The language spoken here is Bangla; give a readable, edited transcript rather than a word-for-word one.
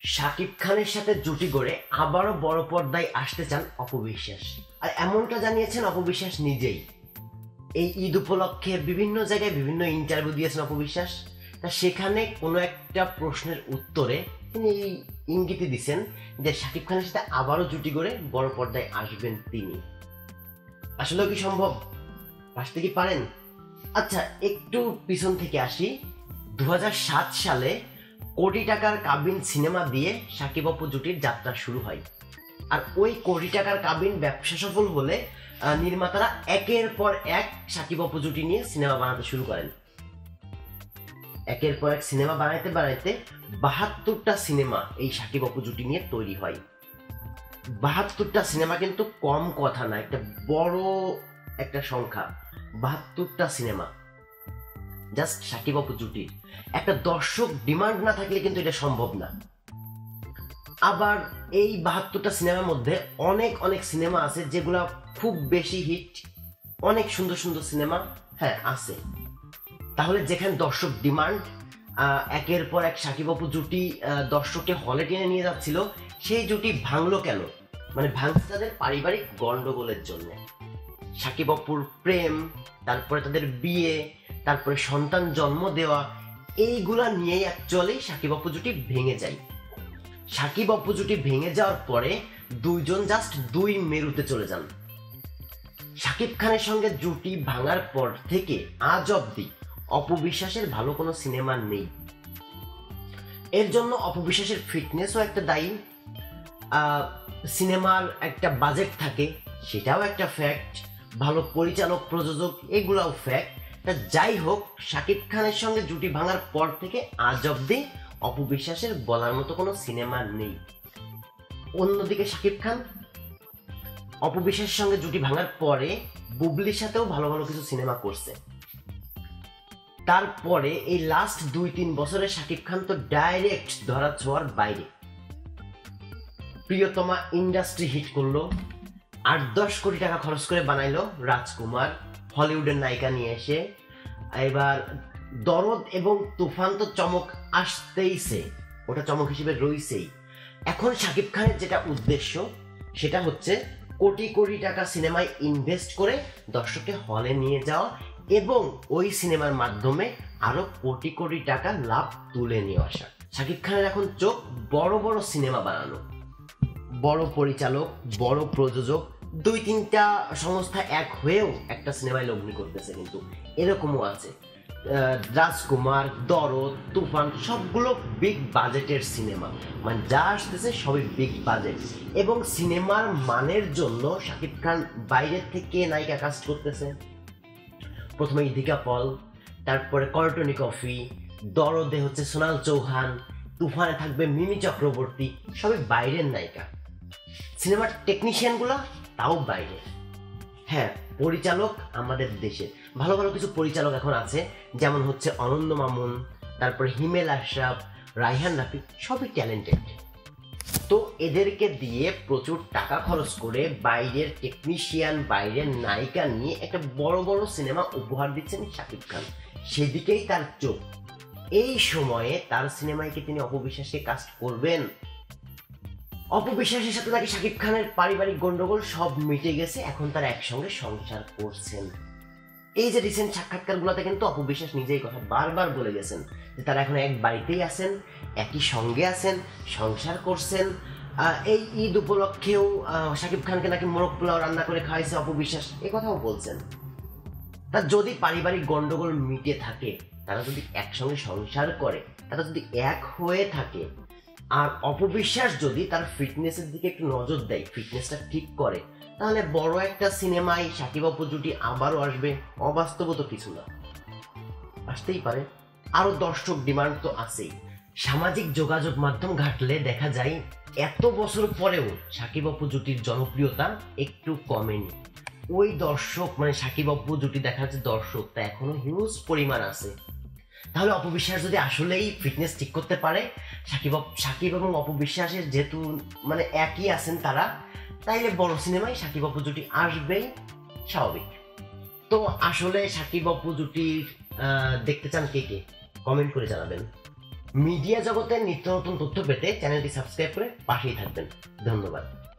শাকিব খানের সাথে জুটি গড়ে আবারও বড় পর্দায় আসতে চান অপু বিশ্বাস। আর এমনটা জানিয়েছেন অপু বিশ্বাস নিজেই। এই ঈদ উপলক্ষে বিভিন্ন জায়গায় বিভিন্ন ইন্টারভিউ দিয়েছেন অপু বিশ্বাস। তা সেখানে কোনো একটা প্রশ্নের উত্তরে তিনি এই ইঙ্গিতই দিচ্ছেন যে শাকিব খানের সাথে আবারও জুটি গড়ে বড় পর্দায় আসবেন তিনি। আসলেও কি সম্ভব? আসতে কি পারেন? আচ্ছা, একটু পিছন থেকে আসি। 2007 সালে কোটি টাকার কাবিন সিনেমা দিয়ে শাকিব অপু জুটির যাত্রা শুরু হয়। আর ওই কোটি টাকার কাবিন ব্যবসা সফল হলে নির্মাতারা একের পর এক শাকিব অপু জুটি নিয়ে সিনেমা বানাতে শুরু করেন। একের পর এক সিনেমা বানাইতে বানাইতে 72টা সিনেমা এই শাকিব অপু জুটি নিয়ে তৈরি হয়। 72টা সিনেমা কিন্তু কম কথা না, একটা বড় একটা সংখ্যা। 72টা সিনেমা জাস্ট শাকিব অপু জুটির। একটা দর্শক ডিমান্ড না থাকলে কিন্তু এটা সম্ভব না। আবার এই 72টা সিনেমার মধ্যে অনেক অনেক সিনেমা আছে যেগুলা খুব বেশি হিট, অনেক সুন্দর সুন্দর সিনেমা আছে। তাহলে যেখানে দর্শক ডিমান্ড, একের পর এক শাকিব অপু জুটি দর্শককে হলে টেনে নিয়ে যাচ্ছিল, সেই জুটি ভাঙলো কেন? মানে ভাঙছে তাদের পারিবারিক গন্ডগোলের জন্য। শাকিব অপুর প্রেম, তারপরে তাদের বিয়ে, তারপরে সন্তান জন্ম দেওয়া, এইগুলা নিয়েই অ্যাকচুয়ালি শাকিব অপু জুটি ভেঙে যায়। শাকিব অপু জুটি ভেঙে যাওয়ার পরে দুইজন জাস্ট দুই মেরুতে চলে যান। শাকিব খানের সঙ্গে জুটি ভাঙার পর থেকে আজ অব্দি অপু বিশ্বাসের ভালো কোনো সিনেমা নেই। এর জন্য অপু বিশ্বাসের ফিটনেসও একটা দায়ী। সিনেমার একটা বাজেট থাকে, সেটাও একটা ফ্যাক্ট। ভালো পরিচালক, প্রযোজক, এগুলাও ফ্যাক্ট। তা যাই হোক, শাকিব খানের সঙ্গে জুটি ভাঙার পর থেকে আজ অব্দি অপু বিশ্বাসের বলার মতো কোনো সিনেমা নেই। অন্যদিকে শাকিব খান অপু বিশ্বাসের সঙ্গে জুটি ভাঙার পরে বুবলির সাথেও ভালো ভালো কিছু সিনেমা করছে। তারপরে এই লাস্ট 2-3 বছরে শাকিব খান তো ডাইরেক্ট ধরা ছোঁয়ার বাইরে। প্রিয়তমা ইন্ডাস্ট্রি হিট করলো, 8-10 কোটি টাকা খরচ করে বানাইলো রাজকুমার, হলিউডের নায়িকা নিয়ে এসে। এবার দরদ এবং তুফান তো চমক আসতেইছে, ওটা চমক হিসেবে রইছেই। এখন শাকিব খানের যেটা উদ্দেশ্য, সেটা হচ্ছে কোটি কোটি টাকা সিনেমায় ইনভেস্ট করে দর্শককে হলে নিয়ে যাওয়া এবং ওই সিনেমার মাধ্যমে আরো কোটি কোটি টাকা লাভ তুলে নিয়ে আসা। শাকিব খানের এখন চোখ বড় বড় সিনেমা বানানো, বড় পরিচালক, বড় প্রযোজক, 2-3টা সংস্থা এক হয়েও একটা সিনেমায় লগ্নি করতেছে। কিন্তু এরকমও আছে, রাজকুমার, দরদ, তুফান সবগুলো বিগ বাজেটের সিনেমা। মানে যা আসতেছে সবই বিগ বাজেট। এবং সিনেমার মানের জন্য শাকিব খান বাইরের থেকে নায়িকা কাস্ট করতেছে। প্রথমে ইদিকা পল, তারপরে করটনি কফি, দরদে হচ্ছে সোনাল চৌহান, তুফানে থাকবে মিমি চক্রবর্তী, সবই বাইরের নায়িকা। সিনেমার টেকনিশিয়ানগুলো তাও বাইরে। পরিচালক আমাদের দেশের ভালো ভালো কিছু পরিচালক এখন আছে, যেমন হচ্ছে অনন্য মামুন, তারপরে হিমেল আশরাফ, রায়হান রাফি, সবই ট্যালেন্টেড। তো এদেরকে দিয়ে প্রচুর টাকা খরচ করে বাইরের টেকনিশিয়ান, বাইরের নায়িকা নিয়ে একটা বড় বড় সিনেমা উপহার দিচ্ছেন শাকিব খান। সেদিকেই তার চোখ। এই সময়ে তার সিনেমায় কি তিনি অপু বিশ্বাসকে কাস্ট করবেন? অপু বিশ্বাসের সাথে নাকি শাকিব খানের পারিবারিক গন্ডগোল সব মিটে গেছে, এখন তারা একসঙ্গে সংসার করছেন। এই যে রিসেন্ট সাক্ষাৎকারগুলোতে কিন্তু অপু বিশ্বাস নিজেই কথা বারবার বলে গেছেন যে তারা এখন এক বাড়িতেই আছেন, একই সঙ্গে আছেন, সংসার করছেন। এই ঈদ উপলক্ষেও শাকিব খানকে নাকি মোরগ পোলাও রান্না করে খাওয়াইছে অপু বিশ্বাস, এ কথাও বলছেন। তা যদি পারিবারিক গন্ডগোল মিটে থাকে, তারা যদি একসঙ্গে সংসার করে, তারা যদি এক হয়ে থাকে, আর অপু বিশ্বাস যদি তার ফিটনেসের দিকে একটু নজর দেয়, ফিটনেসটা ঠিক করে, তাহলে বড় একটা সিনেমায় শাকিব অপু জুটি আবারও আসবে। অবাস্তব তো কিছু না, আসতেই পারে। আরো দর্শক ডিমান্ড তো আছেই। সামাজিক যোগাযোগ মাধ্যম ঘাটলে দেখা যায় এত বছর পরেও শাকিব অপু জুটির জনপ্রিয়তা একটু কমেনি। ওই দর্শক, মানে শাকিব অপু জুটি দেখা যাচ্ছে দর্শক তা এখনো হিউজ পরিমাণ আছে। তাহলে অপু বিশ্বাস যদি আসলেই ফিটনেস ঠিক করতে পারে, শাকিব এবং অপু বিশ্বাসের যেহেতু মানে একই আছেন তারা, তাইলে বড় সিনেমায় শাকিব অপু জুটি আসবেই, স্বাভাবিক। তো আসলে শাকিব অপু জুটি দেখতে চান কে কে? কমেন্ট করে জানাবেন। মিডিয়া জগতের নিত্য নতুন তথ্য পেতে চ্যানেলটি সাবস্ক্রাইব করে পাশেই থাকবেন। ধন্যবাদ।